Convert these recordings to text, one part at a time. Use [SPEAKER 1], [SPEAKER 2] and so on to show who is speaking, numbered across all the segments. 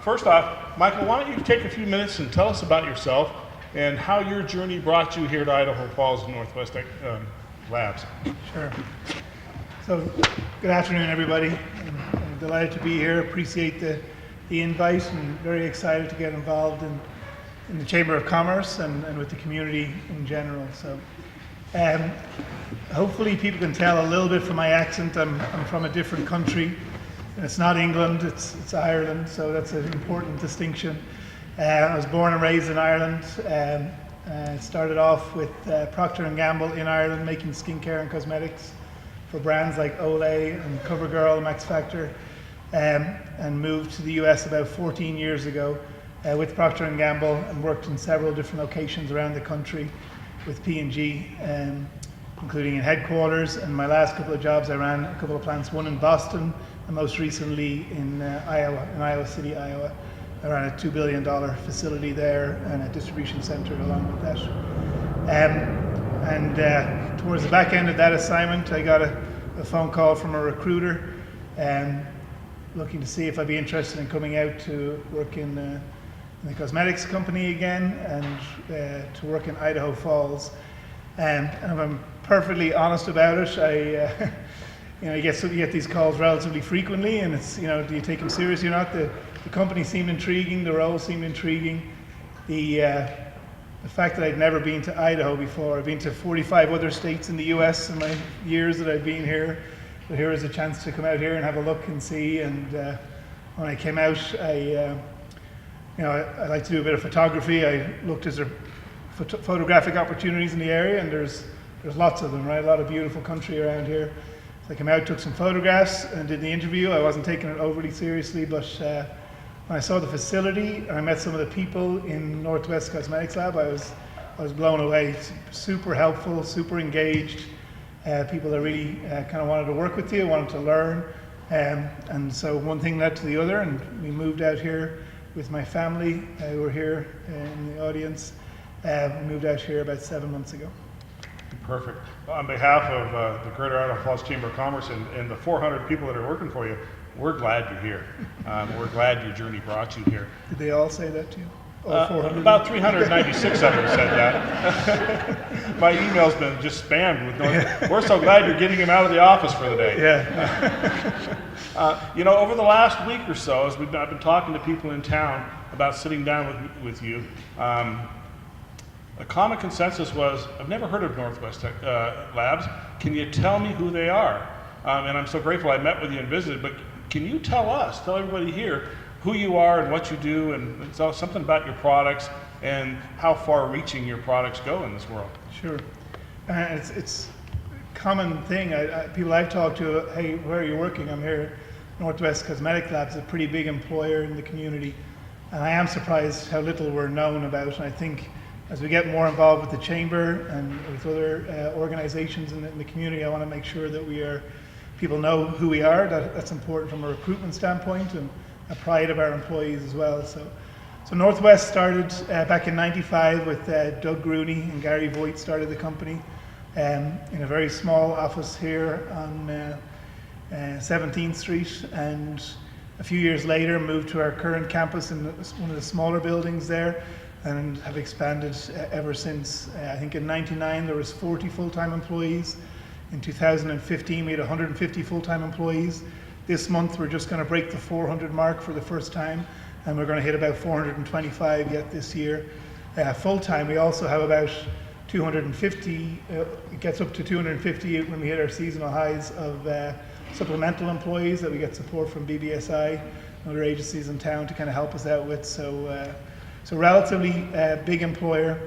[SPEAKER 1] First off, Michael, why don't you take a few minutes and tell us about yourself and how your journey brought you here to Idaho Falls Northwest Labs.
[SPEAKER 2] Sure. So, good afternoon, everybody. I'm delighted to be here. Appreciate the invite and very excited to get involved in the Chamber of Commerce and with the community in general. So, hopefully people can tell a little bit from my accent. I'm from a different country. And it's not England, it's Ireland, so that's an important distinction. I was born and raised in Ireland. Started off with Procter & Gamble in Ireland, making skincare and cosmetics for brands like Olay and CoverGirl, Max Factor, and moved to the US about 14 years ago with Procter & Gamble and worked in several different locations around the country with P&G, including in headquarters. And my last couple of jobs, I ran a couple of plants, one in Boston and most recently in Iowa City, Iowa. I ran a $2 billion facility there and a distribution center along with that. Towards the back end of that assignment, I got a phone call from a recruiter looking to see if I'd be interested in coming out to work in the cosmetics company again and to work in Idaho Falls. And if I'm perfectly honest about it, you get these calls relatively frequently, and it's, do you take them seriously or not? The company seemed intriguing, the role seemed intriguing. The fact that I'd never been to Idaho before, I've been to 45 other states in the US in my years that I've been here, but here was a chance to come out here and have a look and see. And when I came out, I like to do a bit of photography. I looked at photographic opportunities in the area, and there's lots of them, right? A lot of beautiful country around here. So I came out, took some photographs, and did the interview. I wasn't taking it overly seriously, but when I saw the facility and I met some of the people in Northwest Cosmetics Lab, I was blown away. Super helpful, super engaged. People that really kind of wanted to work with you, wanted to learn. And so one thing led to the other, and we moved out here with my family who were here in the audience. We moved out here about 7 months ago.
[SPEAKER 1] Perfect. Well, on behalf of the Greater Idaho Falls Chamber of Commerce and the 400 people that are working for you, we're glad you're here. We're glad your journey brought you here.
[SPEAKER 2] Did they all say that to you? All 400?
[SPEAKER 1] About 396 of them said that. My email's been just spammed with we're so glad you're getting him out of the office for the day.
[SPEAKER 2] Yeah.
[SPEAKER 1] Over the last week or so, as I've been talking to people in town about sitting down with you, a common consensus was, I've never heard of Northwest Labs. Can you tell me who they are? And I'm so grateful I met with you and visited, but can you tell everybody here who you are and what you do, and tell something about your products and how far-reaching your products go in this world?
[SPEAKER 2] Sure. It's a common thing. People I've talked to, hey, where are you working? I'm here at Northwest Cosmetic Labs, a pretty big employer in the community. And I am surprised how little we're known about. And I think as we get more involved with the Chamber and with other organizations in the community, I want to make sure that people know who we are. That's important from a recruitment standpoint and a pride of our employees as well. So Northwest started back in '95 with Doug Grooney and Gary Voigt started the company in a very small office here on 17th Street, and a few years later moved to our current campus in one of the smaller buildings there, and have expanded ever since. I think in '99 there was 40 full-time employees. In 2015 we had 150 full-time employees. This month we're just going to break the 400 mark for the first time, and we're going to hit about 425 yet this year. Full-time we also have about 250, it gets up to 250 when we hit our seasonal highs of supplemental employees that we get support from BBSI and other agencies in town to kind of help us out with. So relatively big employer.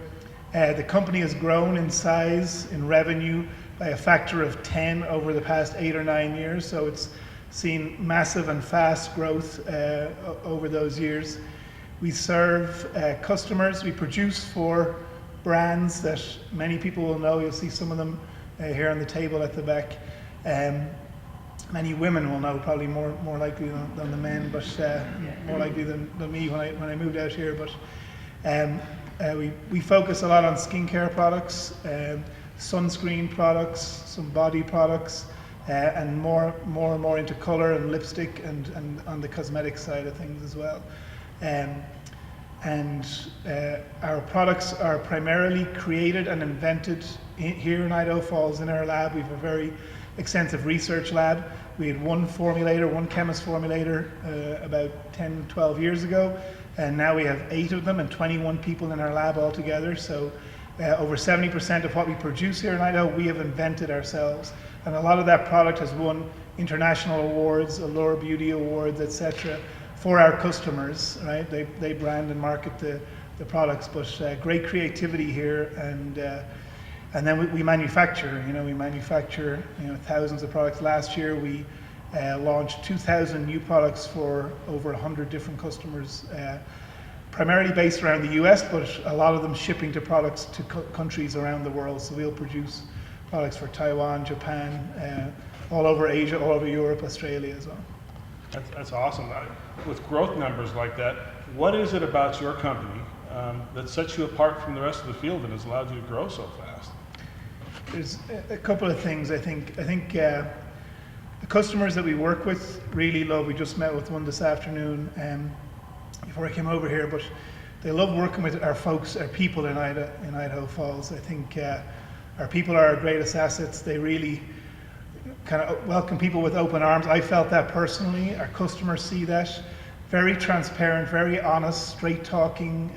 [SPEAKER 2] The company has grown in size, in revenue, by a factor of 10 over the past 8 or 9 years. So it's seen massive and fast growth over those years. We serve customers. We produce for brands that many people will know. You'll see some of them here on the table at the back. Many women will know, probably more likely than the men, but more likely than me when I moved out here. But we focus a lot on skincare products, sunscreen products, some body products, and more and more into color and lipstick and on the cosmetic side of things as well. And our products are primarily created and invented here in Idaho Falls in our lab. We have a very extensive research lab. We had one chemist formulator about 10, 12 years ago, and now we have 8 of them and 21 people in our lab altogether. So over 70% of what we produce here in Idaho, we have invented ourselves. And a lot of that product has won international awards, Allure Beauty Awards, etc., for our customers, right? They brand and market the products, but great creativity here, and then we manufacture. We manufacture thousands of products. Last year we launched 2,000 new products for over 100 different customers, primarily based around the US, but a lot of them shipping to products to countries around the world. So we'll produce products for Taiwan, Japan, all over Asia, all over Europe, Australia as well.
[SPEAKER 1] That's awesome. With growth numbers like that, what is it about your company that sets you apart from the rest of the field and has allowed you to grow so fast?
[SPEAKER 2] There's a couple of things. I think the customers that we work with really love. We just met with one this afternoon before I came over here, but they love working with our folks, our people in Idaho Falls. I think our people are our greatest assets. They really kind of welcome people with open arms. I felt that personally. Our customers see that. Very transparent, very honest, straight talking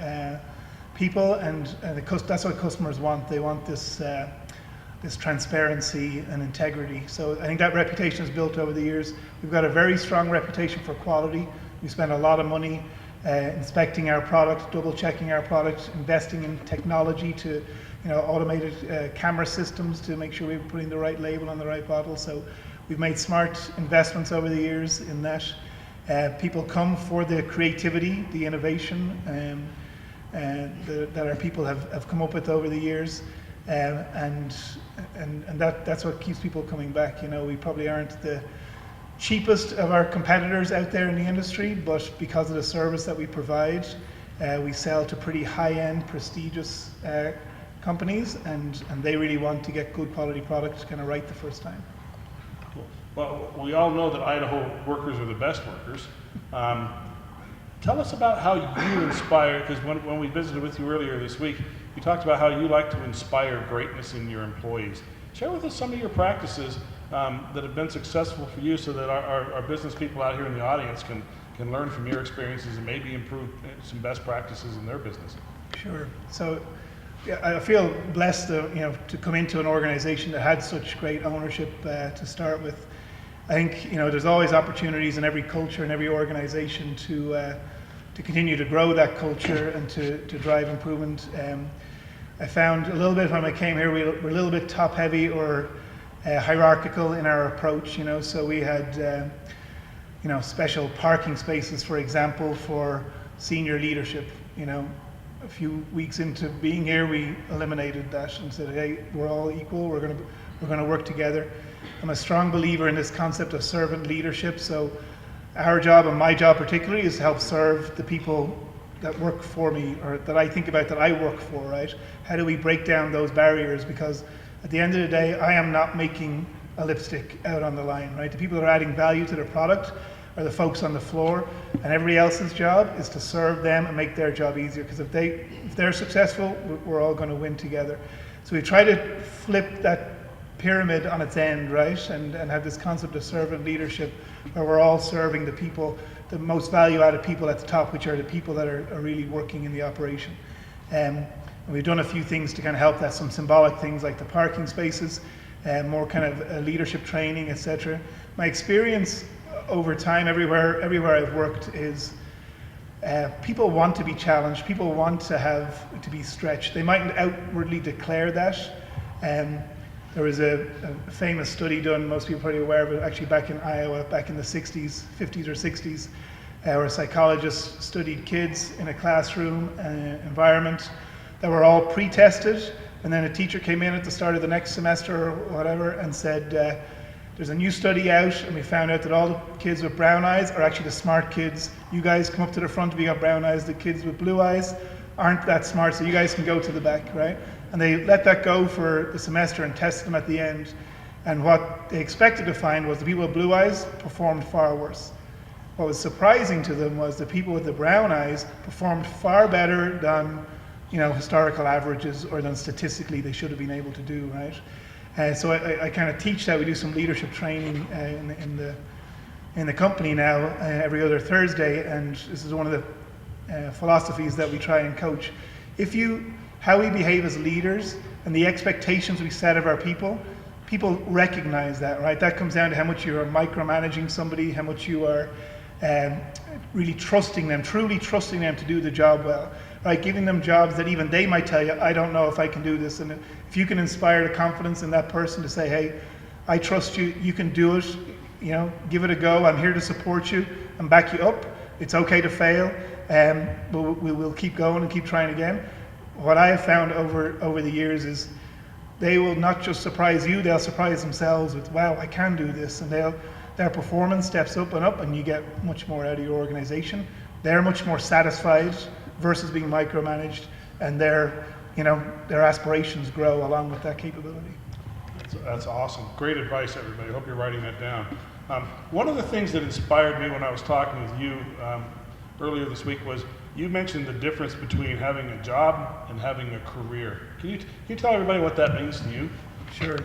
[SPEAKER 2] people, and that's what customers want. They want this transparency and integrity. So I think that reputation is built over the years. We've got a very strong reputation for quality. We spend a lot of money inspecting our product, double checking our product, investing in technology to automated camera systems to make sure we're putting the right label on the right bottle. So we've made smart investments over the years in that. People come for the creativity, the innovation that our people have come up with over the years, and that's what keeps people coming back. We probably aren't the cheapest of our competitors out there in the industry, but because of the service that we provide, we sell to pretty high-end, prestigious companies, and they really want to get good quality products kind of right the first time.
[SPEAKER 1] Cool. Well, we all know that Idaho workers are the best workers. Tell us about how you inspire, because when we visited with you earlier this week, you talked about how you like to inspire greatness in your employees. Share with us some of your practices that have been successful for you so that our business people out here in the audience can learn from your experiences and maybe improve some best practices in their business.
[SPEAKER 2] Sure. So yeah, I feel blessed to come into an organization that had such great ownership to start with. I think there's always opportunities in every culture and every organization to continue to grow that culture and to drive improvement. I found a little bit when I came here, we're a little bit top heavy or hierarchical in our approach. So we had special parking spaces, for example, for senior leadership. A few weeks into being here, we eliminated that and said, hey, we're all equal. We're going to work together. I'm a strong believer in this concept of servant leadership. So our job, and my job particularly, is to help serve the people that work for me, or that I think about that I work for, right? How do we break down those barriers? Because at the end of the day, I am not making a lipstick out on the line, right? The people that are adding value to their product are the folks on the floor, and everybody else's job is to serve them and make their job easier, because if they're successful, we're all going to win together. So we try to flip that pyramid on its end, right, and have this concept of servant leadership where we're all serving the people, the most value-added people at the top, which are the people that are really working in the operation. And we've done a few things to kind of help that, some symbolic things like the parking spaces, more kind of leadership training, etc. My experience over time, everywhere I've worked, is people want to be challenged. People want to be stretched. They mightn't outwardly declare that. There was a famous study done, most people are probably aware of it, actually back in Iowa, back in the 60s, 50s or 60s, where a psychologist studied kids in a classroom environment that were all pre-tested, and then a teacher came in at the start of the next semester or whatever and said, there's a new study out, and we found out that all the kids with brown eyes are actually the smart kids. You guys come up to the front if you got brown eyes. The kids with blue eyes aren't that smart, so you guys can go to the back, right? And they let that go for the semester and test them at the end. And what they expected to find was the people with blue eyes performed far worse. What was surprising to them was the people with the brown eyes performed far better than, historical averages or than statistically they should have been able to do, right? So I kind of teach that. We do some leadership training in the company now every other Thursday, and this is one of the philosophies that we try and coach. How we behave as leaders and the expectations we set of our people recognize that, right? That comes down to how much you are micromanaging somebody, how much you are really trusting them, truly trusting them to do the job well, right? Giving them jobs that even they might tell you, I don't know if I can do this. And if you can inspire the confidence in that person to say, hey, I trust you, you can do it, give it a go, I'm here to support you and back you up. It's okay to fail, but we'll keep going and keep trying again. What I have found over the years is they will not just surprise you, they'll surprise themselves with, wow, I can do this. And their performance steps up and you get much more out of your organization. They're much more satisfied versus being micromanaged, and their aspirations grow along with that capability.
[SPEAKER 1] That's awesome. Great advice, everybody. I hope you're writing that down. One of the things that inspired me when I was talking with you earlier this week was you mentioned the difference between having a job and having a career. Can you tell everybody what that means to you?
[SPEAKER 2] Sure.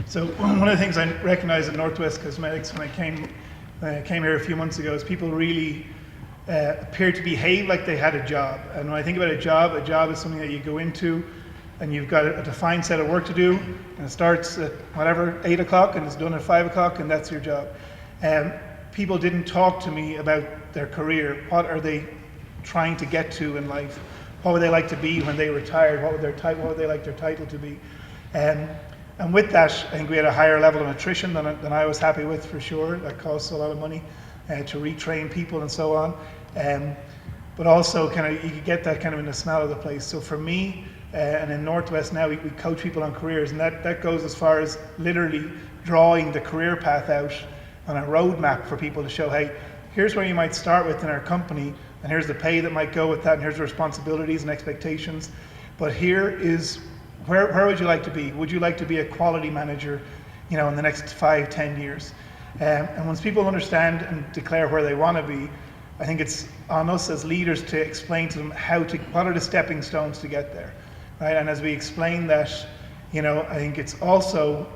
[SPEAKER 2] So one of the things I recognized at Northwest Cosmetics when I came here a few months ago is people really appear to behave like they had a job. And when I think about a job is something that you go into and you've got a defined set of work to do, and it starts at 8 o'clock and it's done at 5 o'clock, and that's your job. People didn't talk to me about their career. What are they trying to get to in life? What would they like to be when they retired? What would they like their title to be? And with that, I think we had a higher level of attrition than I was happy with, for sure. That costs a lot of money to retrain people and so on. But also, you could get that kind of in the smell of the place. So for me, and in Northwest now, we coach people on careers, and that goes as far as literally drawing the career path out on a roadmap for people to show, hey, here's where you might start with in our company, and here's the pay that might go with that, and here's the responsibilities and expectations. But here is where would you like to be? Would you like to be a quality manager, in the next 5-10 years? And once people understand and declare where they want to be, I think it's on us as leaders to explain to them what are the stepping stones to get there, right? And as we explain that, I think it's also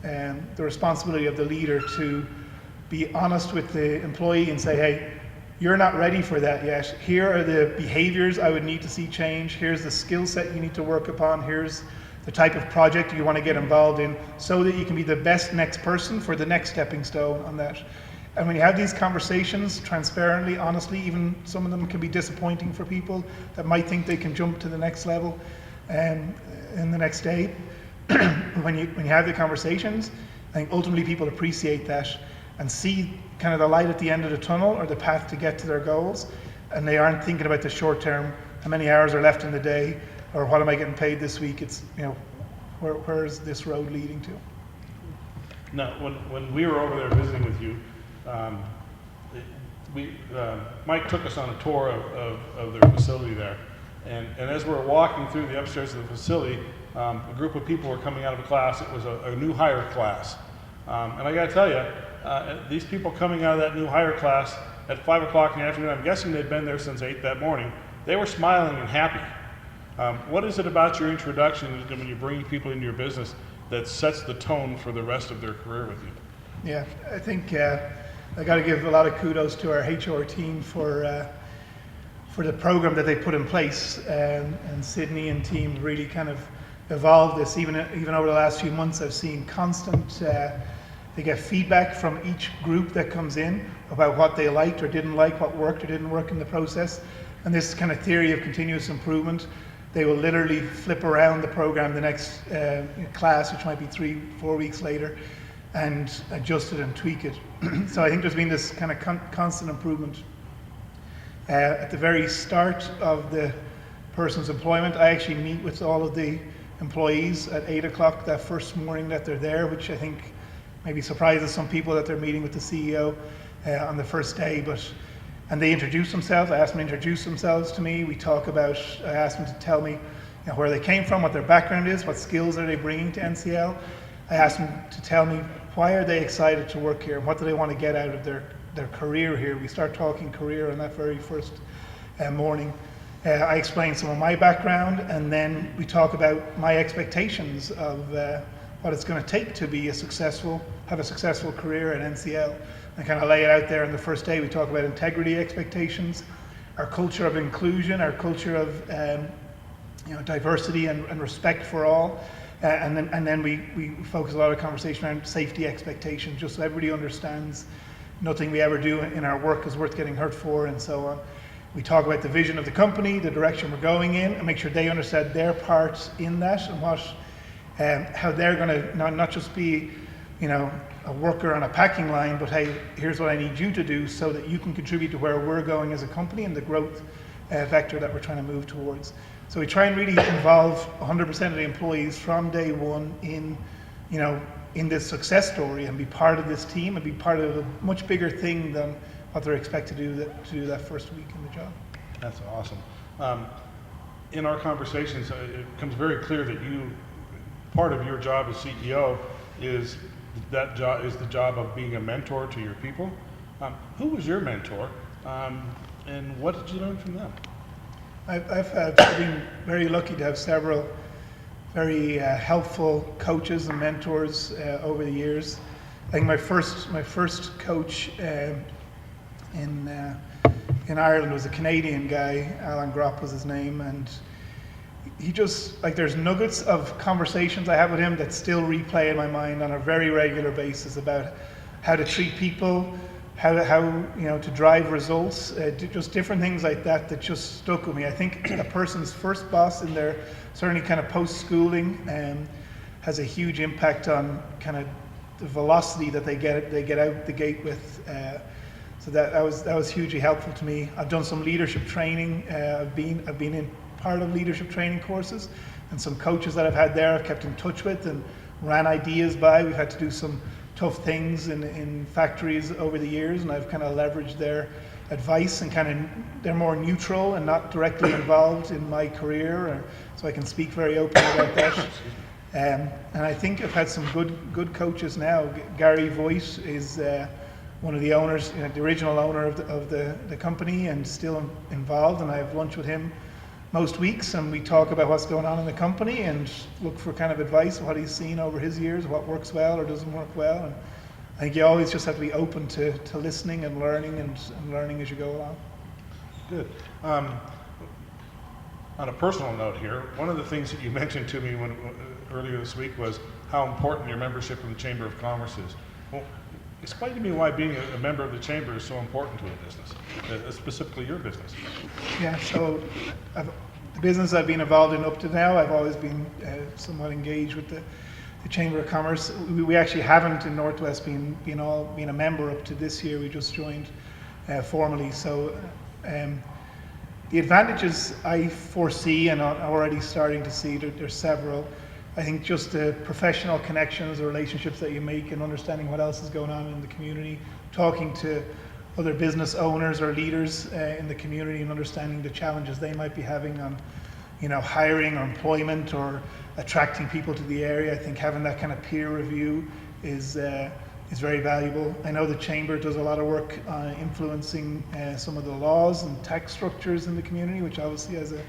[SPEAKER 2] the responsibility of the leader to be honest with the employee and say, hey, you're not ready for that yet. Here are the behaviors I would need to see change. Here's the skill set you need to work upon. Here's the type of project you want to get involved in so that you can be the best next person for the next stepping stone on that. And when you have these conversations transparently, honestly, even some of them can be disappointing for people that might think they can jump to the next level in the next day. when you have the conversations, I think ultimately people appreciate that and see kind of the light at the end of the tunnel or the path to get to their goals, and they aren't thinking about the short term, how many hours are left in the day, or what am I getting paid this week. It's, where is this road leading to?
[SPEAKER 1] Now, when we were over there visiting with you, Mike took us on a tour of their facility there, and as we were walking through the upstairs of the facility, a group of people were coming out of a class. It was a new hire class, and I got to tell you, these people coming out of that new hire class at 5 o'clock in the afternoon, I'm guessing they'd been there since 8 that morning, they were smiling and happy. What is it about your introduction when you bring people into your business that sets the tone for the rest of their career with you?
[SPEAKER 2] Yeah, I think I got to give a lot of kudos to our HR team for the program that they put in place, and Sydney and team really kind of evolved this. Even over the last few months, I've seen constant. They get feedback from each group that comes in about what they liked or didn't like, what worked or didn't work in the process. And this kind of theory of continuous improvement, they will literally flip around the program the next class, which might be 3-4 weeks later, and adjust it and tweak it. So I think there's been this kind of constant improvement. At the very start of the person's employment, I actually meet with all of the employees at 8 o'clock that first morning that they're there, which I think maybe surprises some people that they're meeting with the CEO on the first day, and they introduce themselves. I asked them to introduce themselves to me. I asked them to tell me where they came from, what their background is, what skills are they bringing to NCL, I ask them to tell me why are they excited to work here and what do they want to get out of their career here. We start talking career on that very first morning. I explain some of my background, and then we talk about my expectations of what it's going to take to be have a successful career at NCL. I kind of lay it out there on the first day. We talk about integrity expectations, our culture of inclusion, our culture of diversity and respect for all, and then we focus a lot of conversation around safety expectations, just so everybody understands nothing we ever do in our work is worth getting hurt for, and so on. We talk about the vision of the company, the direction we're going in, and make sure they understand their part in that and how they're going to not just be, a worker on a packing line, but hey, here's what I need you to do so that you can contribute to where we're going as a company and the growth vector that we're trying to move towards. So we try and really involve 100% of the employees from day one in this success story and be part of this team and be part of a much bigger thing than what they're expected to do that first week in the job.
[SPEAKER 1] That's awesome. In our conversations, it becomes very clear that part of your job as CEO is the job of being a mentor to your people. Who was your mentor, and what did you learn from them?
[SPEAKER 2] I've been very lucky to have several very helpful coaches and mentors over the years. I think my first coach in Ireland was a Canadian guy. Alan Gropp was his name, and he just, there's nuggets of conversations I have with him that still replay in my mind on a very regular basis about how to treat people, how to drive results, just different things like that just stuck with me. I think a person's first boss in their certainly kind of post-schooling has a huge impact on kind of the velocity that they get out the gate with. So that was hugely helpful to me. I've done some leadership training. I've been in part of leadership training courses, and some coaches that I've had there I've kept in touch with and ran ideas by. We've had to do some tough things in factories over the years, and I've kind of leveraged their advice, and they're more neutral and not directly involved in my career, so I can speak very openly about that. And I think I've had some good coaches now. Gary Voigt is one of the owners, the original owner of the company, and still involved, and I have lunch with him most weeks, and we talk about what's going on in the company and look for kind of advice, what he's seen over his years, what works well or doesn't work well. And I think you always just have to be open to listening and learning and learning as you go along.
[SPEAKER 1] Good. On a personal note here, one of the things that you mentioned to me earlier this week was how important your membership in the Chamber of Commerce is. Well, explain to me why being a member of the Chamber is so important to a business, specifically your business.
[SPEAKER 2] Yeah, so the business I've been involved in up to now, I've always been somewhat engaged with the Chamber of Commerce. We actually haven't in Northwest been a member up to this year. We just joined formally. So the advantages I foresee and are already starting to see, there's several. I think just the professional connections or relationships that you make and understanding what else is going on in the community, talking to other business owners or leaders in the community and understanding the challenges they might be having on, hiring or employment or attracting people to the area. I think having that kind of peer review is very valuable. I know the Chamber does a lot of work influencing some of the laws and tax structures in the community, which obviously has a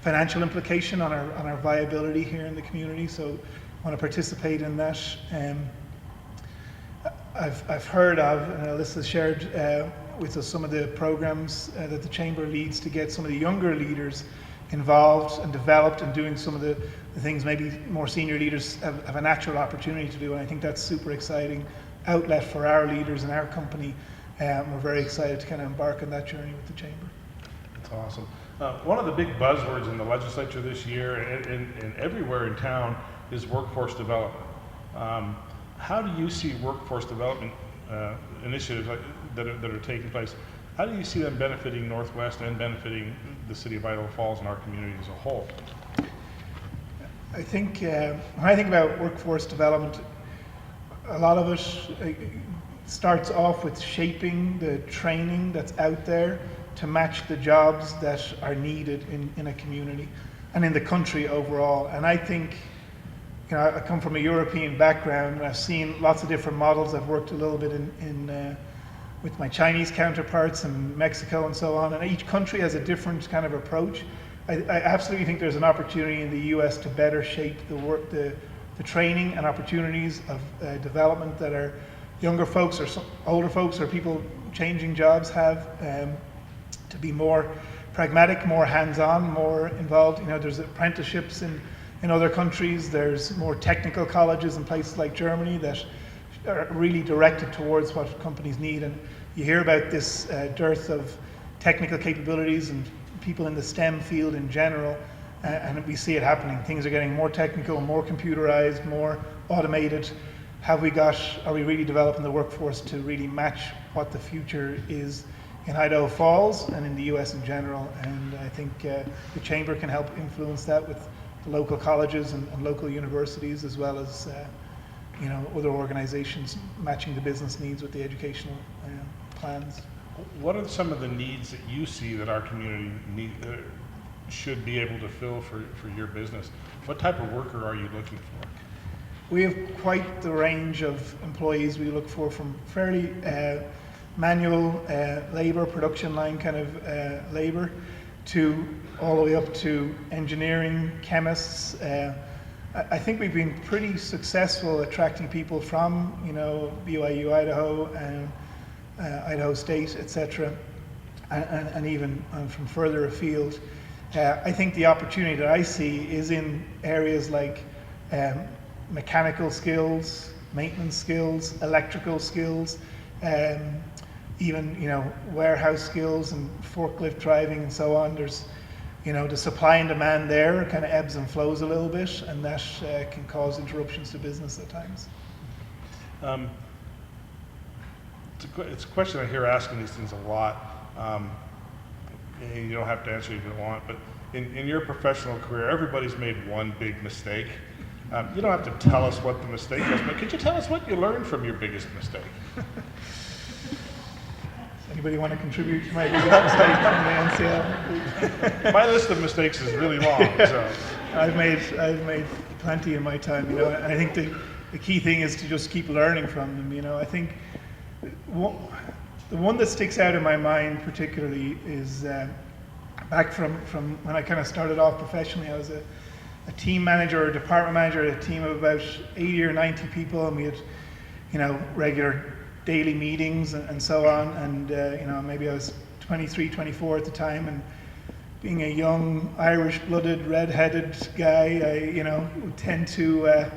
[SPEAKER 2] financial implication on our viability here in the community, so I want to participate in that. I've heard of, and Alyssa shared with us some of the programs that the Chamber leads to get some of the younger leaders involved and developed and doing some of the things maybe more senior leaders have a natural opportunity to do, and I think that's super exciting outlet for our leaders and our company. We're very excited to kind of embark on that journey with the Chamber.
[SPEAKER 1] That's awesome. One of the big buzzwords in the legislature this year and everywhere in town is workforce development. How do you see workforce development initiatives that are taking place? How do you see them benefiting Northwest and benefiting the city of Idaho Falls and our community as a whole?
[SPEAKER 2] I think when I think about workforce development, a lot of it starts off with shaping the training that's out there to match the jobs that are needed in a community and in the country overall. And I think, you know, I come from a European background, and I've seen lots of different models. I've worked a little bit with my Chinese counterparts in Mexico and so on, and each country has a different kind of approach. I absolutely think there's an opportunity in the US to better shape the training and opportunities of development that our younger folks or older folks or people changing jobs have, to be more pragmatic, more hands-on, more involved. You know, there's apprenticeships in other countries. There's more technical colleges in places like Germany that are really directed towards what companies need. And you hear about this dearth of technical capabilities and people in the STEM field in general, and we see it happening. Things are getting more technical, more computerized, more automated. Are we really developing the workforce to really match what the future is in Idaho Falls and in the US in general? And I think the Chamber can help influence that with the local colleges and local universities, as well as you know, other organizations matching the business needs with the educational plans.
[SPEAKER 1] What are some of the needs that you see that our community should be able to fill for your business? What type of worker are you looking for?
[SPEAKER 2] We have quite the range of employees we look for, from fairly manual labor, production line kind of labor, to all the way up to engineering, chemists. I think we've been pretty successful attracting people from, you know, BYU, Idaho, and Idaho State, etc., and even from further afield. I think the opportunity that I see is in areas like mechanical skills, maintenance skills, electrical skills, even, you know, warehouse skills and forklift driving and so on. There's, you know, the supply and demand there kind of ebbs and flows a little bit, and that can cause interruptions to business at times.
[SPEAKER 1] It's a question I hear asking these things a lot, and you don't have to answer if you don't want, but in your professional career, everybody's made one big mistake. You don't have to tell us what the mistake was, but could you tell us what you learned from your biggest mistake?
[SPEAKER 2] Anybody want to contribute to my biggest mistake from the NCL?
[SPEAKER 1] My list of mistakes is really long, so.
[SPEAKER 2] I've made plenty in my time, you know, and I think the key thing is to just keep learning from them. You know, I think the one that sticks out in my mind particularly is back from when I kind of started off professionally. I was a team manager or a department manager at a team of about 80 or 90 people, and we had, you know, regular daily meetings and so on. And you know, maybe I was 23, 24 at the time, and being a young Irish-blooded, red-headed guy, I, you know, would tend to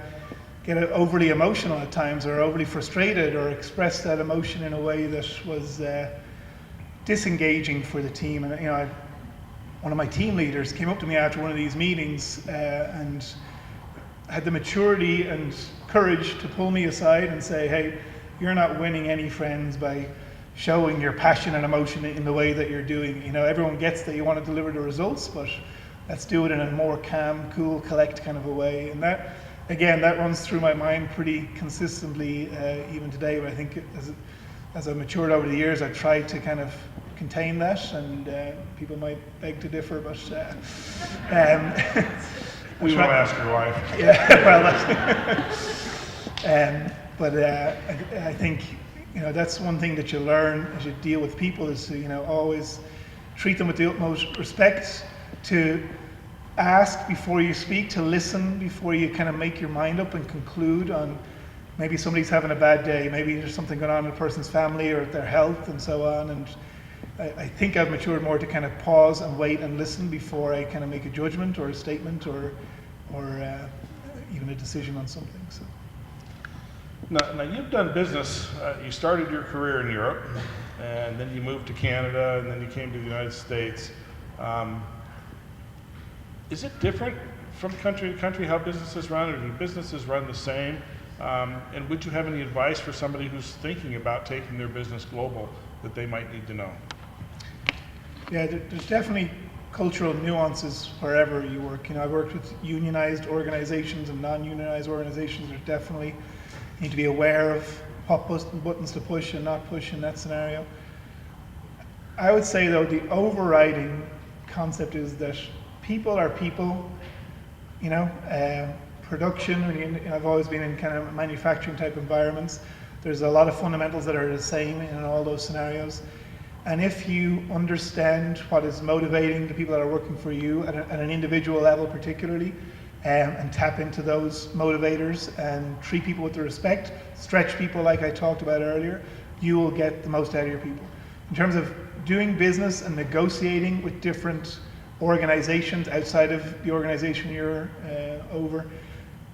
[SPEAKER 2] get overly emotional at times, or overly frustrated, or express that emotion in a way that was disengaging for the team. And you know, one of my team leaders came up to me after one of these meetings and had the maturity and courage to pull me aside and say, "Hey, you're not winning any friends by showing your passion and emotion in the way that you're doing. You know, everyone gets that you want to deliver the results, but let's do it in a more calm, cool, collect kind of a way." And that, again, that runs through my mind pretty consistently even today. But I think as I've matured over the years, I've tried to kind of contain that, and people might beg to differ, but
[SPEAKER 1] we will ask your wife.
[SPEAKER 2] Yeah, well, but I think, you know, that's one thing that you learn as you deal with people, is to, you know, always treat them with the utmost respect, to ask before you speak, to listen before you kind of make your mind up and conclude on maybe somebody's having a bad day, maybe there's something going on in a person's family or their health and so on. And I think I've matured more to kind of pause and wait and listen before I kind of make a judgment or a statement or even a decision on something. So.
[SPEAKER 1] Now you've done business. You started your career in Europe, and then you moved to Canada, and then you came to the United States. Is it different from country to country how businesses run, or do businesses run the same? And would you have any advice for somebody who's thinking about taking their business global that they might need to know?
[SPEAKER 2] Yeah, there's definitely cultural nuances wherever you work. You know, I've worked with unionized organizations and non-unionized organizations. There's definitely need to be aware of what buttons to push and not push in that scenario. I would say, though, the overriding concept is that people are people. You know, production, I've always been in kind of manufacturing type environments. There's a lot of fundamentals that are the same in all those scenarios. And if you understand what is motivating the people that are working for you at an individual level particularly, and tap into those motivators and treat people with the respect, stretch people like I talked about earlier, you will get the most out of your people. In terms of doing business and negotiating with different organizations outside of the organization you're over,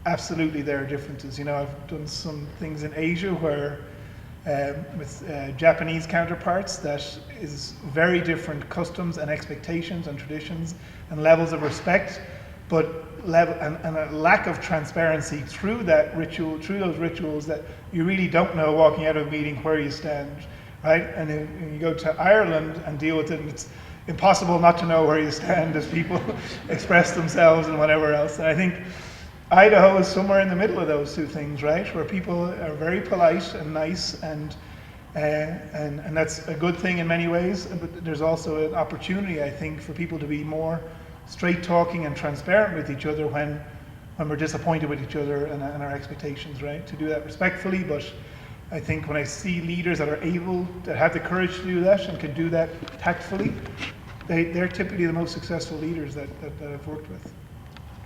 [SPEAKER 2] absolutely there are differences. I've done some things in Asia where with Japanese counterparts that is very different customs and expectations and traditions and levels of respect, but and a lack of transparency through that ritual, through those rituals, that you really don't know walking out of a meeting where you stand, right? And when you go to Ireland and deal with it, it's impossible not to know where you stand as people express themselves and whatever else. And I think Idaho is somewhere in the middle of those two things, right? Where people are very polite and nice, and that's a good thing in many ways. But there's also an opportunity, I think, for people to be more straight talking and transparent with each other when we're disappointed with each other and our expectations, right? To do that respectfully, but I think when I see leaders that are able, that have the courage to do that and can do that tactfully, they're typically the most successful leaders that I've worked with.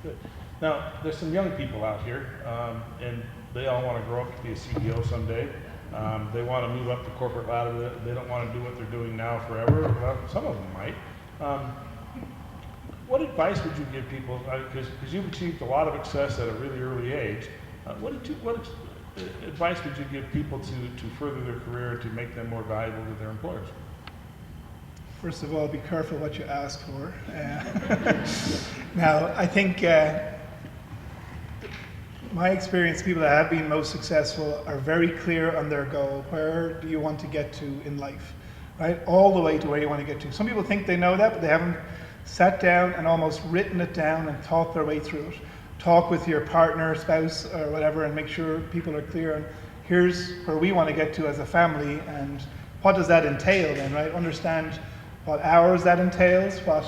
[SPEAKER 1] Good. Now, there's some young people out here, and they all want to grow up to be a CEO someday. They want to move up the corporate ladder. They don't want to do what they're doing now forever. Well, some of them might. What advice would you give people? Because you've achieved a lot of success at a really early age. What advice would you give people to further their career, to make them more valuable to their employers?
[SPEAKER 2] First of all, be careful what you ask for. Now, I think my experience, people that have been most successful are very clear on their goal. Where do you want to get to in life, right? All the way to where you want to get to. Some people think they know that, but they haven't sat down and almost written it down and thought their way through it. Talk with your partner, spouse, or whatever, and make sure people are clear on here's where we want to get to as a family, and what does that entail then, right? Understand what hours that entails, what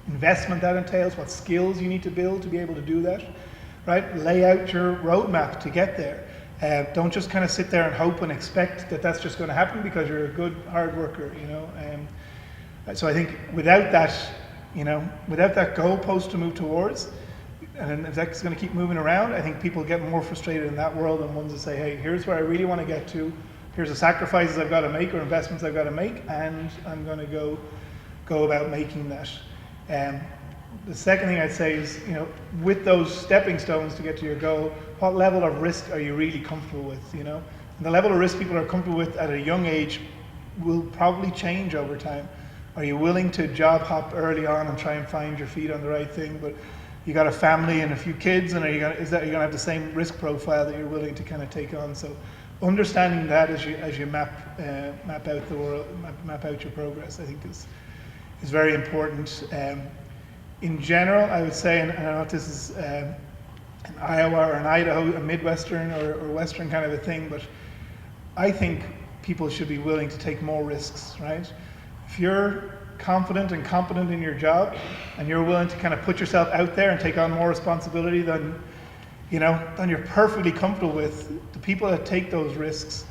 [SPEAKER 2] investment that entails, what skills you need to build to be able to do that, right? Lay out your roadmap to get there. Don't just kind of sit there and hope and expect that that's just going to happen because you're a good hard worker, So I think without that goalpost to move towards, and if that's going to keep moving around, I think people get more frustrated in that world than ones that say, hey, here's where I really want to get to, here's the sacrifices I've got to make or investments I've got to make, and I'm going to go about making that. The second thing I'd say is, with those stepping stones to get to your goal, what level of risk are you really comfortable with, And the level of risk people are comfortable with at a young age will probably change over time. Are you willing to job hop early on and try and find your feet on the right thing? But you got a family and a few kids, and are you going to have the same risk profile that you're willing to kind of take on? So understanding that as you map out the world, map out your progress, I think is very important. In general, I would say, and I don't know if this is in Iowa or in Idaho, a Midwestern or Western kind of a thing, but I think people should be willing to take more risks, right? If you're confident and competent in your job, and you're willing to kind of put yourself out there and take on more responsibility than you're perfectly comfortable with, the people that take those risks.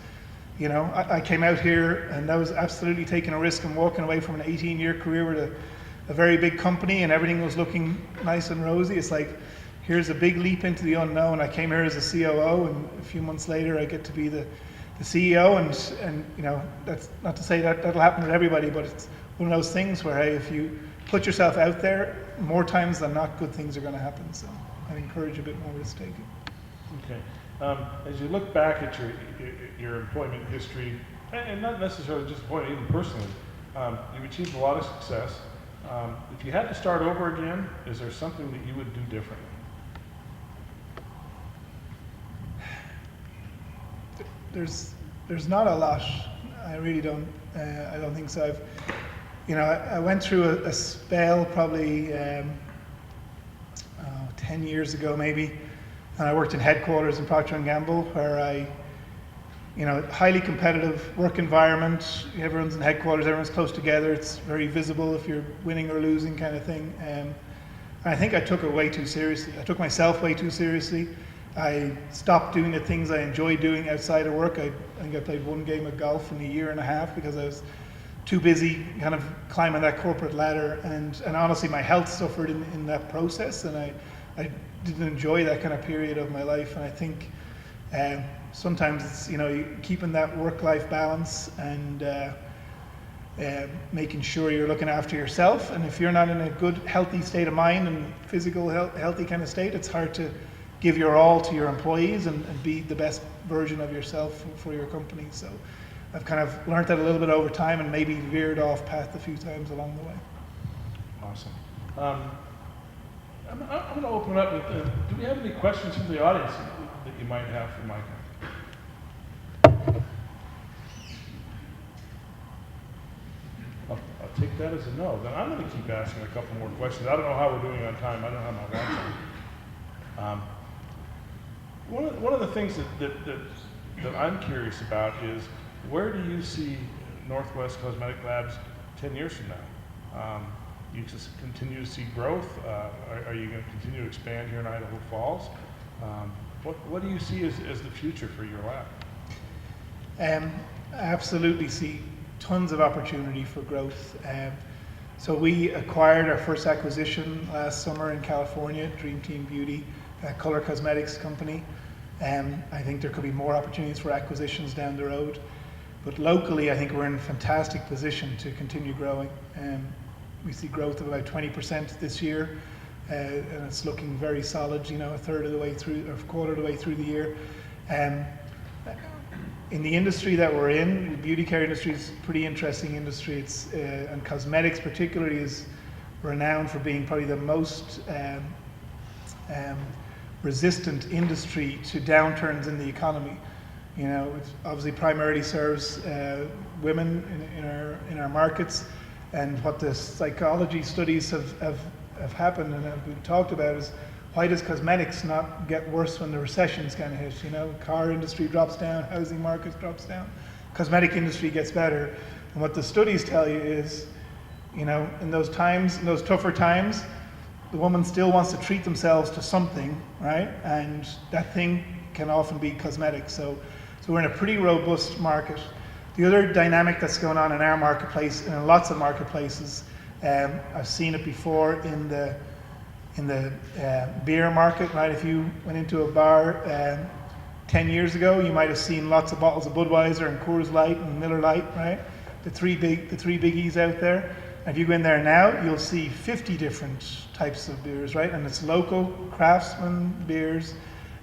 [SPEAKER 2] I came out here and I was absolutely taking a risk and walking away from an 18-year career with a very big company and everything was looking nice and rosy. It's like, here's a big leap into the unknown. I came here as a COO, and a few months later I get to be the CEO, and that's not to say that that'll happen with everybody, but it's one of those things where, hey, if you put yourself out there, more times than not, good things are going to happen. So I encourage a bit more risk taking.
[SPEAKER 1] Okay. As you look back at your employment history, and not necessarily just employment, even personally, you've achieved a lot of success. If you had to start over again, is there something that you would do differently? There's not a lot. I really don't. I don't think so. I went through a spell probably 10 years ago maybe, and I worked in headquarters in Procter & Gamble, where I, highly competitive work environment. Everyone's in headquarters, everyone's close together. It's very visible if you're winning or losing kind of thing.
[SPEAKER 2] And I think I took it way too seriously. I took myself way too seriously. I stopped doing the things I enjoy doing outside of work. I think I played one game of golf in a year and a half because I was too busy kind of climbing that corporate ladder, and honestly my health suffered in that process, and I didn't enjoy that kind of period of my life. And I think sometimes it's, you know, keeping that work-life balance and making sure you're looking after yourself. And if you're not in a good, healthy state of mind and physical healthy kind of state, it's hard to give your all to your employees and be the best version of yourself for your company. So I've kind of learned that a little bit over time and maybe veered off path a few times along the way.
[SPEAKER 1] Awesome. I'm going to open it up with, do we have any questions from the audience that you might have for Micah? I'll take that as a no. Then I'm going to keep asking a couple more questions. I don't know how we're doing on time. I don't have my watch on. One of the things that I'm curious about is, where do you see Northwest Cosmetic Labs 10 years from now? You just continue to see growth? Are you going to continue to expand here in Idaho Falls? What do you see as the future for your lab?
[SPEAKER 2] I absolutely see tons of opportunity for growth. So we acquired our first acquisition last summer in California, Dream Team Beauty, a color cosmetics company. I think there could be more opportunities for acquisitions down the road. But locally, I think we're in a fantastic position to continue growing. We see growth of about 20% this year, and it's looking very solid, you know, a third of the way through, or a quarter of the way through the year. In the industry that we're in, the beauty care industry is a pretty interesting industry. It's, and cosmetics particularly is renowned for being probably the most resistant industry to downturns in the economy. You know, it obviously primarily serves women in our markets, and what the psychology studies have happened and have been talked about is, why does cosmetics not get worse when the recession's kind of hit? You know, car industry drops down, housing market drops down, cosmetic industry gets better. And what the studies tell you is, you know, in those times, in those tougher times, the woman still wants to treat themselves to something, right? And that thing can often be cosmetics. So we're in a pretty robust market. The other dynamic that's going on in our marketplace, and in lots of marketplaces, I've seen it before in the beer market, right? If you went into a bar 10 years ago, you might have seen lots of bottles of Budweiser and Coors Light and Miller Lite, right? The three biggies out there. And if you go in there now, you'll see 50 different types of beers, right? And it's local craftsman beers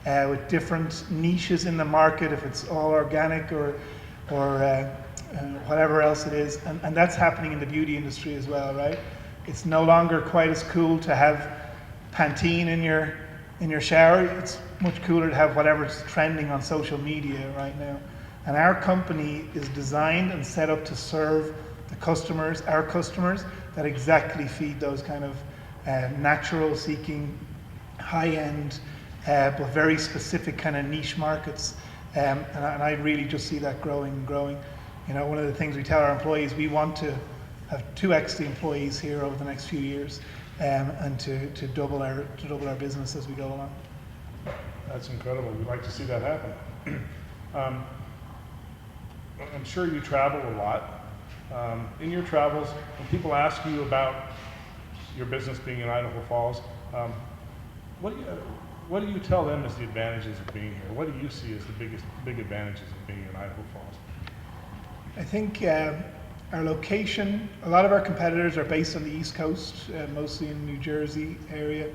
[SPEAKER 2] with different niches in the market, if it's all organic or whatever else it is. And that's happening in the beauty industry as well, right? It's no longer quite as cool to have Pantene in your shower. It's much cooler to have whatever's trending on social media right now. And our company is designed and set up to serve the customers, our customers, that exactly feed those kind of natural seeking, high-end, but very specific kind of niche markets. And I really just see that growing and growing. You know, one of the things we tell our employees, we want to have 2x the employees here over the next few years, and to double our business as we go along.
[SPEAKER 1] That's incredible. We'd like to see that happen. I'm sure you travel a lot. In your travels, when people ask you about your business being in Idaho Falls, what do you tell them as the advantages of being here? What do you see as the big advantages of being in Idaho Falls?
[SPEAKER 2] I think our location, a lot of our competitors are based on the East Coast, mostly in New Jersey area.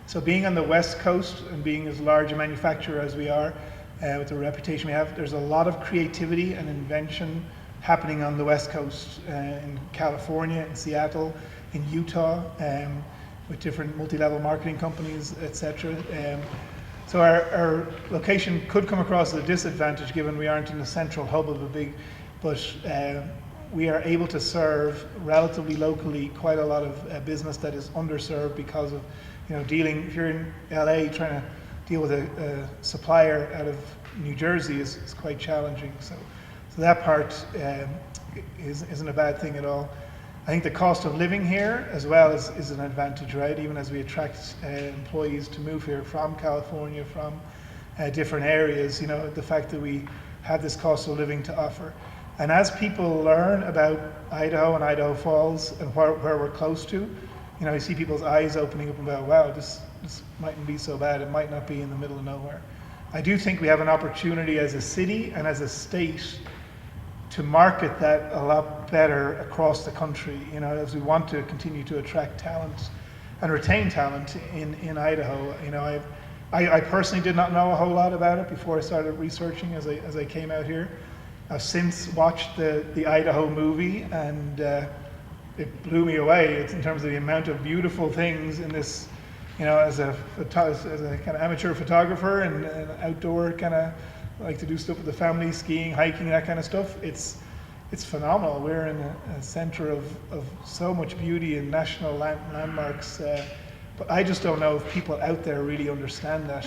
[SPEAKER 2] So being on the West Coast and being as large a manufacturer as we are, with the reputation we have, there's a lot of creativity and invention happening on the West Coast, in California, in Seattle, in Utah, with different multi-level marketing companies, etc. So our location could come across as a disadvantage given we aren't in the central hub of a big, but we are able to serve relatively locally quite a lot of business that is underserved because of, you know, dealing, if you're in LA trying to deal with a supplier out of New Jersey is quite challenging. So that part isn't a bad thing at all. I think the cost of living here as well is an advantage, right? Even as we attract employees to move here from California, from different areas, you know, the fact that we have this cost of living to offer. And as people learn about Idaho and Idaho Falls and where we're close to, you know, you see people's eyes opening up about, wow, this mightn't be so bad. It might not be in the middle of nowhere. I do think we have an opportunity as a city and as a state to market that a lot better across the country, you know, as we want to continue to attract talent and retain talent in Idaho. You know, I personally did not know a whole lot about it before I started researching as I came out here. I've since watched the Idaho movie, and it blew me away. It's in terms of the amount of beautiful things in this, you know, as a kind of amateur photographer and an outdoor kind of like to do stuff with the family, skiing, hiking, that kind of stuff. It's phenomenal. We're in a center of so much beauty and national landmarks. But I just don't know if people out there really understand that,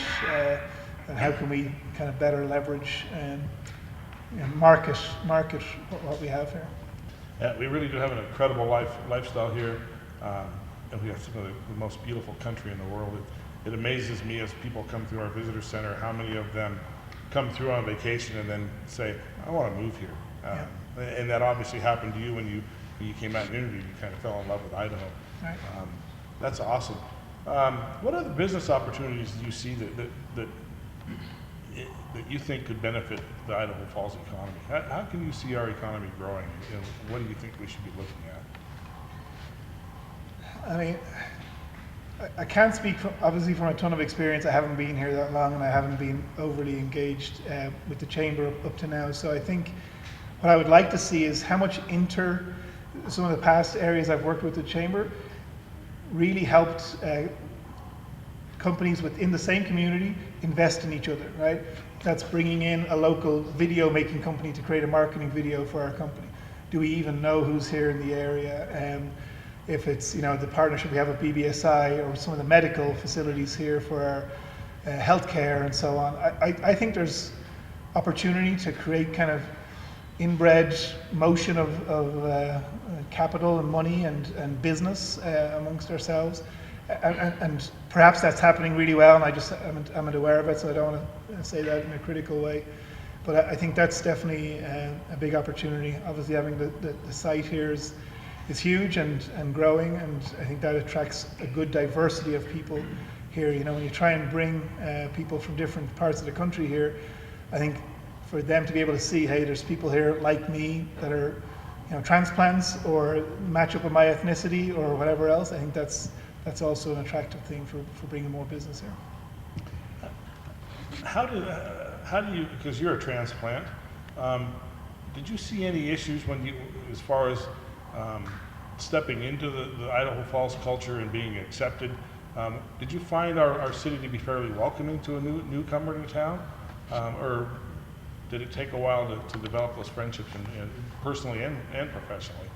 [SPEAKER 2] and how can we kind of better leverage and market what we have here.
[SPEAKER 1] Yeah, we really do have an incredible lifestyle here, and we have some of the most beautiful country in the world. It amazes me as people come through our visitor center how many of them come through on vacation and then say, I want to move here. And that obviously happened to you when you came out and interviewed. You kind of fell in love with Idaho.
[SPEAKER 2] Right.
[SPEAKER 1] That's awesome. What other business opportunities do you see that you think could benefit the Idaho Falls economy? How can you see our economy growing? You know, what do you think we should be looking at?
[SPEAKER 2] I mean, I can't speak obviously from a ton of experience. I haven't been here that long, and I haven't been overly engaged with the chamber up to now. So I think what I would like to see is how much some of the past areas I've worked with the chamber really helped companies within the same community invest in each other, right? That's bringing in a local video making company to create a marketing video for our company. Do we even know who's here in the area? If it's, you know, the partnership we have with BBSI or some of the medical facilities here for our healthcare and so on. I think there's opportunity to create kind of inbred motion of capital and money and business amongst ourselves. And perhaps that's happening really well, and I just I'm aware of it, so I don't want to say that in a critical way. But I think that's definitely a big opportunity. Obviously, having the site here is huge and growing, and I think that attracts a good diversity of people here. You know, when you try and bring people from different parts of the country here, I think for them to be able to see, hey, there's people here like me that are, you know, transplants or match up with my ethnicity or whatever else. I think that's also an attractive thing for bringing more business here.
[SPEAKER 1] How do you, because you're a transplant, did you see any issues as far as stepping into the Idaho Falls culture and being accepted? Did you find our city to be fairly welcoming to a newcomer to town? Or did it take a while to develop those friendships and personally and professionally?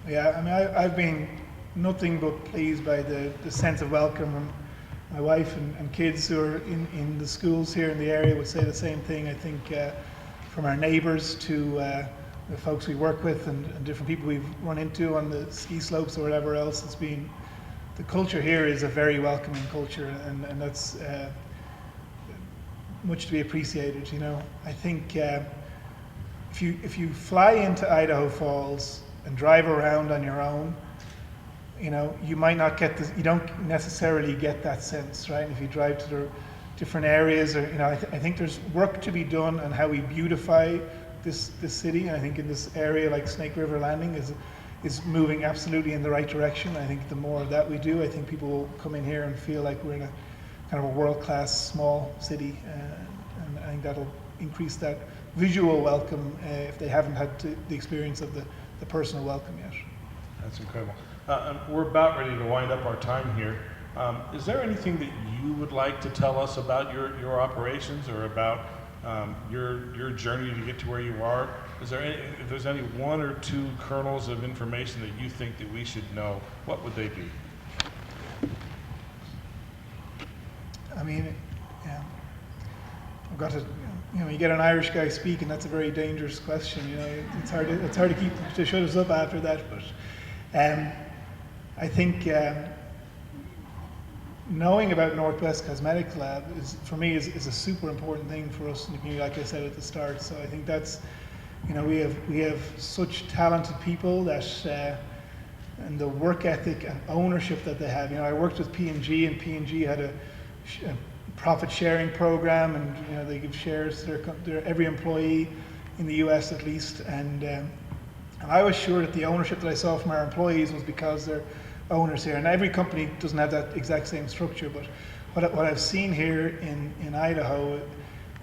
[SPEAKER 2] Yeah, I mean, I've been nothing but pleased by the sense of welcome. And my wife and kids who are in the schools here in the area would say the same thing. I think from our neighbors to the folks we work with and different people we've run into on the ski slopes or whatever else, the culture here is a very welcoming culture, and that's much to be appreciated. You know, I think if you fly into Idaho Falls and drive around on your own, you know, you might not get this, you don't necessarily get that sense, right? If you drive to the different areas, or, you know, I think there's work to be done on how we beautify this city. And I think in this area like Snake River Landing is moving absolutely in the right direction. I think the more of that we do, I think people will come in here and feel like we're in a kind of a world-class small city, and I think that'll increase that visual welcome if they haven't had the experience of the personal welcome yet.
[SPEAKER 1] That's incredible. We're about ready to wind up our time here. Is there anything that you would like to tell us about your operations or about your journey to get to where you are? If there's any one or two kernels of information that you think that we should know, what would they be?
[SPEAKER 2] I mean, yeah, I've got to, you know, you get an Irish guy speaking, that's a very dangerous question. You know, it's hard to keep to shut us up after that. But I think knowing about Northwest Cosmetic Lab for me is a super important thing for us in the community, like I said at the start. So I think that's, we have such talented people that, and the work ethic and ownership that they have. I worked with P&G, and P&G had a profit sharing program, and they give shares to their every employee in the US at least. And I was sure that the ownership that I saw from our employees was because they're owners here. And every company doesn't have that exact same structure, but what I've seen here in Idaho,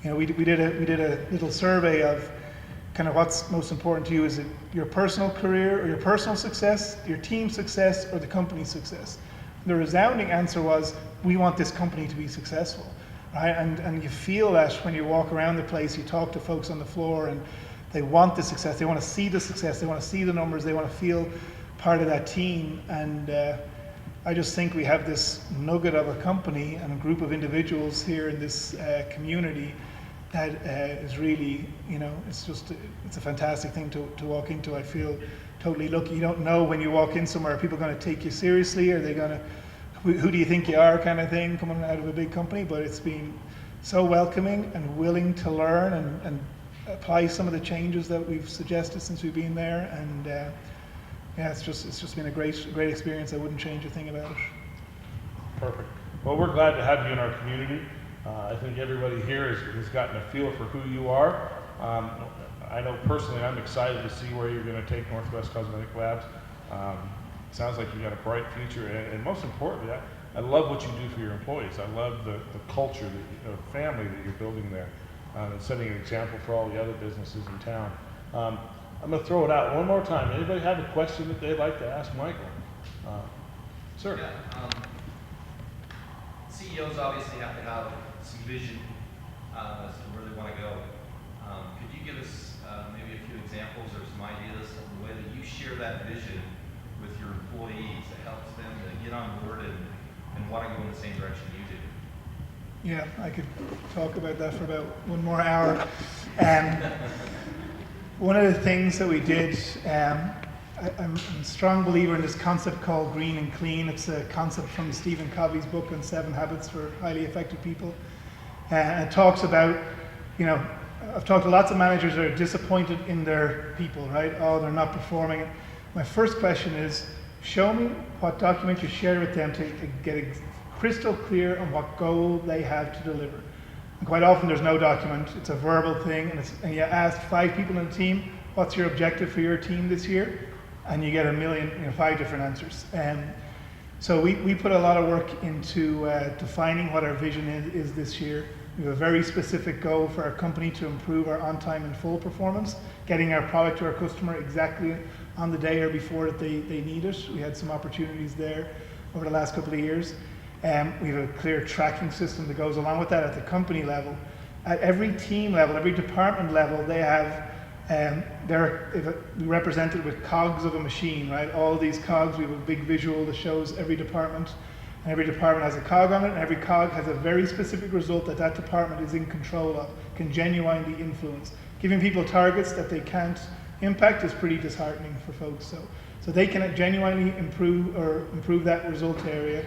[SPEAKER 2] we did a little survey of kind of what's most important to you. Is it your personal career or your personal success, your team success, or the company's success? The resounding answer was, we want this company to be successful, right? And you feel that when you walk around the place, you talk to folks on the floor, and they want the success, they want to see the success, they want to see the numbers, they want to feel part of that team. And I just think we have this nugget of a company and a group of individuals here in this community that is really, it's a fantastic thing to walk into. I feel totally lucky. You don't know when you walk in somewhere, are people going to take you seriously? Are they going to, who do you think you are, kind of thing, coming out of a big company? But it's been so welcoming and willing to learn and apply some of the changes that we've suggested since we've been there. And it's just been a great experience. I wouldn't change a thing about it.
[SPEAKER 1] Perfect. Well, we're glad to have you in our community. I think everybody here has gotten a feel for who you are. I know personally I'm excited to see where you're going to take Northwest Cosmetic Labs. Sounds like you've got a bright future, and most importantly, I love what you do for your employees. I love the culture, the family that you're building there, and setting an example for all the other businesses in town. I'm going to throw it out one more time. Anybody have a question that they'd like to ask Michael? Sir.
[SPEAKER 3] Yeah, CEOs obviously have to have some vision as to where they want to go. Could you give us maybe a few examples or some ideas of the way that you share that vision with your employees that helps them to get on board and want to go in the same direction you do?
[SPEAKER 2] Yeah, I could talk about that for about one more hour. One of the things that we did, I'm a strong believer in this concept called green and clean. It's a concept from Stephen Covey's book on 7 Habits for Highly Effective People. And it talks about, I've talked to lots of managers that are disappointed in their people, right? Oh, they're not performing. My first question is, show me what document you shared with them to get crystal clear on what goal they have to deliver. And quite often there's no document, it's a verbal thing, and you ask 5 people in the team, what's your objective for your team this year? And you get 5 different answers. So we put a lot of work into defining what our vision is this year. We have a very specific goal for our company to improve our on-time and full performance, getting our product to our customer exactly on the day or before that they need it. We had some opportunities there over the last couple of years. We have a clear tracking system that goes along with that at the company level. At every team level, every department level, they have, they're represented with cogs of a machine, right? All of these cogs, we have a big visual that shows every department, and every department has a cog on it, and every cog has a very specific result that department is in control of, can genuinely influence. Giving people targets that they can't impact is pretty disheartening for folks. So they can genuinely improve that result area.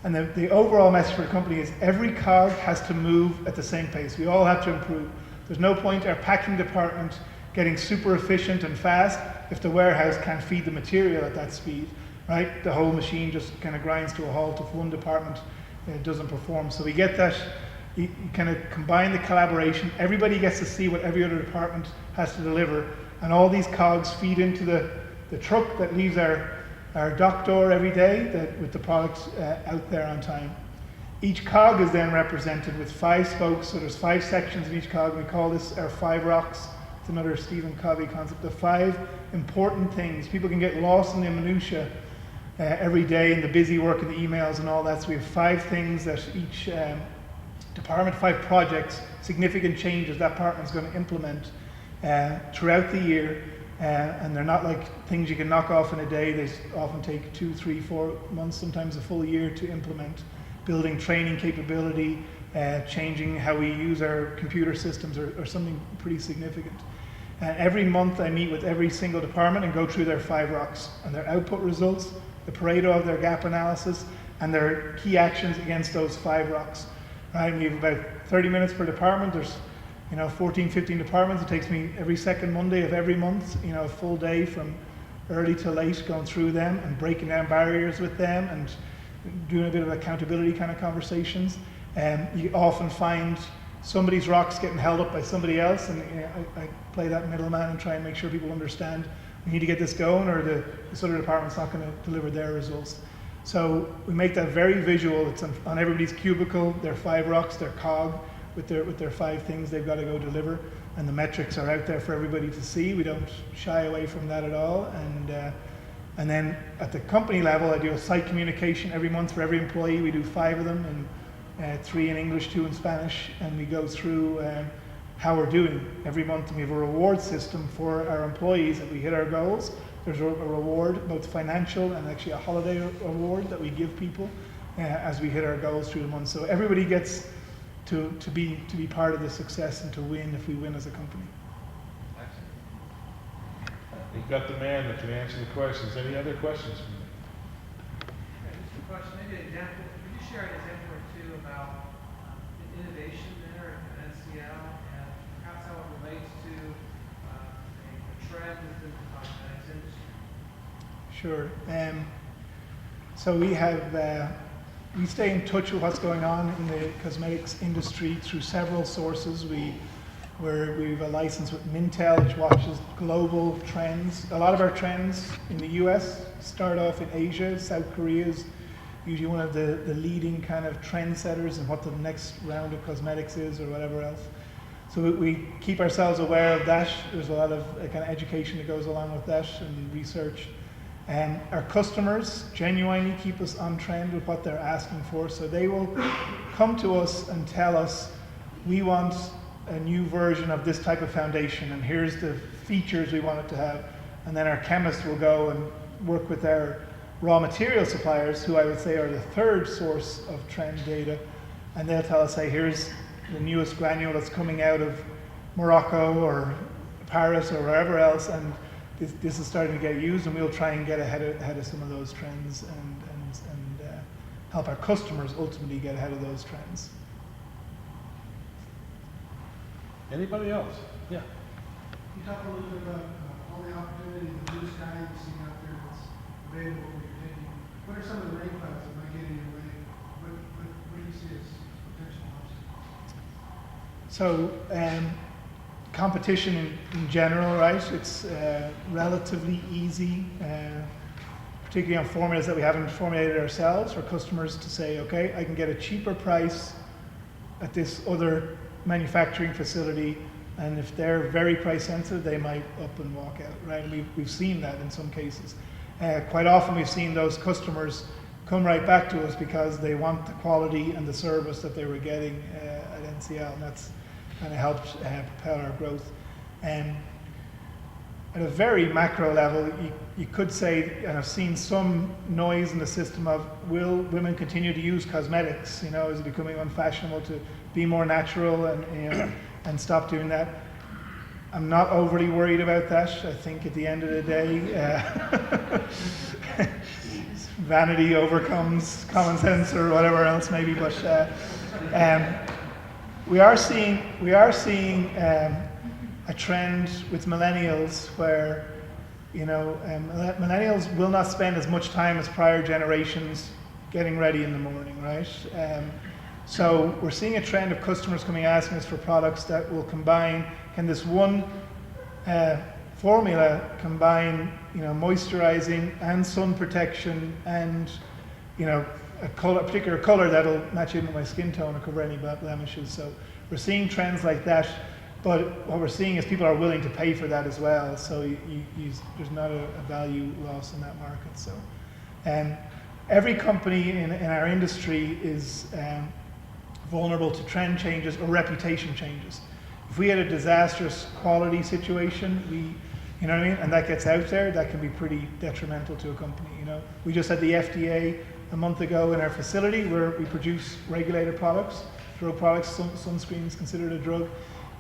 [SPEAKER 2] And the overall message for the company is every cog has to move at the same pace. We all have to improve. There's no point our packing department getting super efficient and fast if the warehouse can't feed the material at that speed, right? The whole machine just kind of grinds to a halt if one department doesn't perform. So we get that, you kind of combine the collaboration. Everybody gets to see what every other department has to deliver, and all these cogs feed into the truck that leaves our dock door every day with the product out there on time. Each cog is then represented with 5 spokes, so there's 5 sections in each cog. We call this our 5 rocks. It's another Stephen Covey concept. The 5 important things. People can get lost in the minutiae every day in the busy work and the emails and all that. So we have 5 things that each department, 5 projects, significant changes that department's going to implement throughout the year. And they're not like things you can knock off in a day. They often take 2, 3, 4 months, sometimes a full year to implement. Building training capability, changing how we use our computer systems or something pretty significant. And every month I meet with every single department and go through their 5 rocks and their output results, the Pareto of their gap analysis, and their key actions against those 5 rocks. Right? And we have about 30 minutes per department. There's 14, 15 departments. It takes me every second Monday of every month, a full day from early to late going through them and breaking down barriers with them and doing a bit of accountability kind of conversations. You often find somebody's rocks getting held up by somebody else, and I play that middleman and try and make sure people understand we need to get this going, or this other department's not going to deliver their results. So we make that very visual. It's on everybody's cubicle, their 5 rocks, their cog, with their 5 things they've got to go deliver, and the metrics are out there for everybody to see. We don't shy away from that at all. And then at the company level, I do a site communication every month for every employee. We do 5 of them, and 3 in English, 2 in Spanish, and we go through how we're doing every month. And we have a reward system for our employees. If we hit our goals, there's a reward, both financial and actually a holiday award that we give people as we hit our goals through the month. So everybody gets to be part of the success and to win if we win as a company.
[SPEAKER 1] We've got the man that can answer the questions. Any other questions from you?
[SPEAKER 4] Just a question, maybe an example. Could you share an example or two about the innovation there at NCL and perhaps how it relates to a trend within the cosmetics industry?
[SPEAKER 2] Sure. So we stay in touch with what's going on in the cosmetics industry through several sources. We have a license with Mintel, which watches global trends. A lot of our trends in the US start off in Asia. South Korea is usually one of the leading kind of trendsetters in what the next round of cosmetics is or whatever else. So we keep ourselves aware of that. There's a lot of kind of education that goes along with that and research. Our customers genuinely keep us on trend with what they're asking for. So they will come to us and tell us, we want a new version of this type of foundation, and here's the features we want it to have. And then our chemists will go and work with our raw material suppliers, who I would say are the 3rd source of trend data, and they'll tell us, hey, here's the newest granule that's coming out of Morocco or Paris or wherever else, and this is starting to get used, and we'll try and get ahead of some of those trends and help our customers ultimately get ahead of those trends.
[SPEAKER 1] Anybody else? Yeah.
[SPEAKER 5] You talk a little bit about all the opportunities, the blue sky you've seen out there that's available for your taking. What are some of the rain clouds that might get in your way? What do you see as potential obstacles?
[SPEAKER 2] So competition in general, right? It's relatively easy, particularly on formulas that we haven't formulated ourselves, for customers to say, okay, I can get a cheaper price at this other manufacturing facility, and if they're very price sensitive, they might up and walk out, right? And we've seen that in some cases. Quite often we've seen those customers come right back to us because they want the quality and the service that they were getting at NCL, and that's kind of helped propel our growth. At a very macro level, you could say, and I've seen some noise in the system of, will women continue to use cosmetics? Is it becoming unfashionable to be more natural and stop doing that? I'm not overly worried about that. I think at the end of the day, vanity overcomes common sense or whatever else maybe. But we are seeing a trend with millennials where millennials will not spend as much time as prior generations getting ready in the morning, right? So we're seeing a trend of customers coming asking us for products that will combine, can this one formula combine, moisturizing and sun protection and, a particular color that'll match in with my skin tone or cover any blemishes. So we're seeing trends like that, but what we're seeing is people are willing to pay for that as well. So there's not a value loss in that market. So every company in our industry is vulnerable to trend changes or reputation changes. If we had a disastrous quality situation, you know what I mean, and that gets out there, that can be pretty detrimental to a company. We just had the FDA a month ago in our facility where we produce regulated products, drug products. Sunscreen is considered a drug.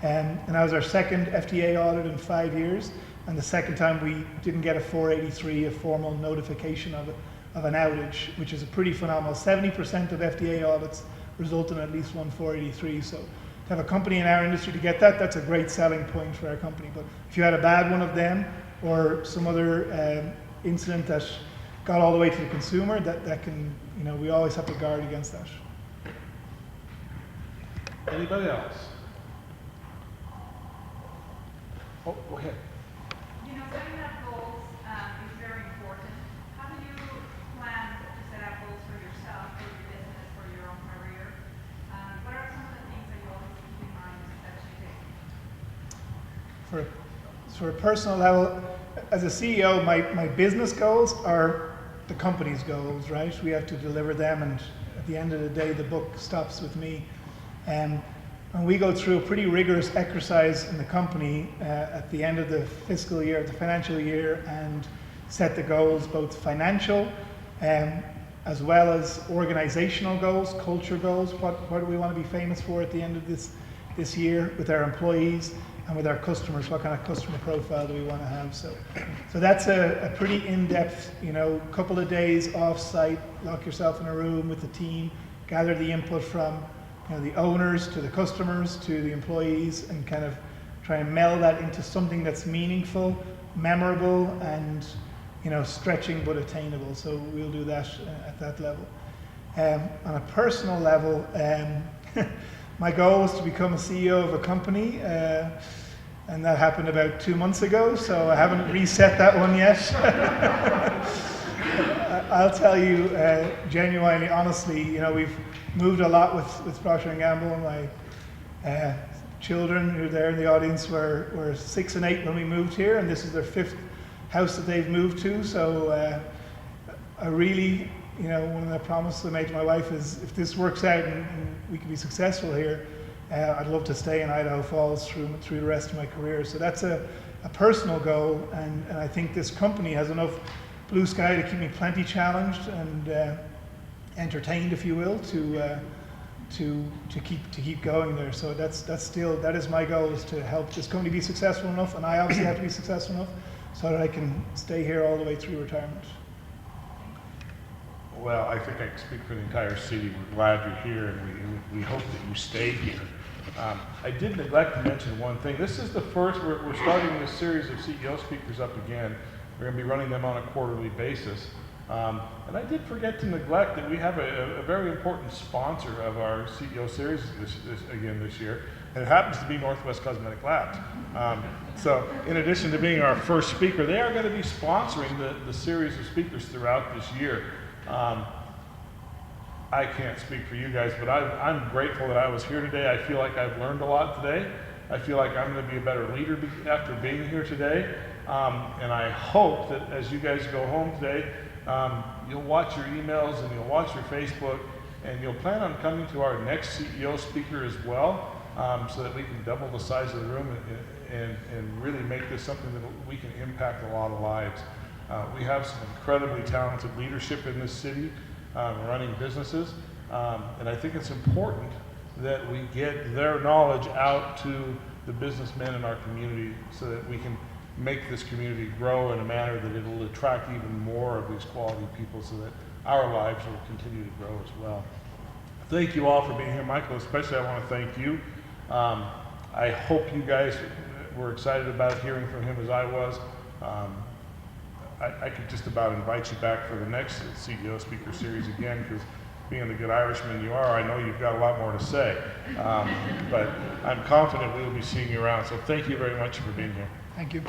[SPEAKER 2] And that was our second FDA audit in 5 years, and the second time we didn't get a 483, a formal notification of an outage, which is a pretty phenomenal. 70% of FDA audits result in at least one 483. So to have a company in our industry to get that, that's a great selling point for our company. But if you had a bad one of them or some other incident that got all the way to the consumer, that can, you know, we always have to guard against that.
[SPEAKER 1] Anybody else? Oh, go ahead.
[SPEAKER 6] You know, setting up goals is very important. How do you plan to set up goals for yourself, for your business, for your own career? What are some of the things that you always keep in mind that you take?
[SPEAKER 2] For a personal level, as a CEO, my business goals are the company's goals, right? We have to deliver them, and at the end of the day, the buck stops with me. And we go through a pretty rigorous exercise in the company at the end of the fiscal year, the financial year, and set the goals, both financial as well as organizational goals, culture goals. What do we want to be famous for at the end of this year with our employees and with our customers? What kind of customer profile do we want to have? So that's a pretty in-depth, you know, couple of days off-site, lock yourself in a room with the team, gather the input from, you know, the owners to the customers to the employees, and kind of try and meld that into something that's meaningful, memorable, and, you know, stretching but attainable. So we'll do that at that level. On a personal level, my goal was to become a CEO of a company, and that happened about 2 months ago, so I haven't reset that one yet. I'll tell you genuinely, honestly, you know, we've moved a lot with Procter & Gamble. My children who are there in the audience were 6 and 8 when we moved here, and this is their 5th house that they've moved to. So I really, you know, one of the promises I made to my wife is, if this works out and we can be successful here, I'd love to stay in Idaho Falls through the rest of my career. So that's a personal goal, and I think this company has enough blue sky to keep me plenty challenged and entertained, if you will, to keep going there. So that is my goal, is to help this company be successful enough, and I obviously have to be successful enough so that I can stay here all the way through retirement.
[SPEAKER 1] Well, I think I can speak for the entire city. We're glad you're here, and we hope that you stay here. I did neglect to mention one thing. This is the first, we're starting this series of CEO speakers up again. We're going to be running them on a quarterly basis. And I did forget to neglect that we have a very important sponsor of our CEO series this year, and it happens to be Northwest Cosmetic Labs. So in addition to being our first speaker, they are going to be sponsoring the series of speakers throughout this year. I can't speak for you guys, but I'm grateful that I was here today. I feel like I've learned a lot today. I feel like I'm going to be a better leader after being here today. And I hope that as you guys go home today, you'll watch your emails and you'll watch your Facebook, and you'll plan on coming to our next CEO speaker as well, so that we can double the size of the room and really make this something that we can impact a lot of lives. We have some incredibly talented leadership in this city running businesses, and I think it's important that we get their knowledge out to the businessmen in our community so that we can make this community grow in a manner that it will attract even more of these quality people, so that our lives will continue to grow as well. Thank you all for being here. Michael, especially, I want to thank you. I hope you guys were excited about hearing from him as I was. I could just about invite you back for the next CEO speaker series again, because being the good Irishman you are, I know you've got a lot more to say. But I'm confident we will be seeing you around. So thank you very much for being here.
[SPEAKER 2] Thank you.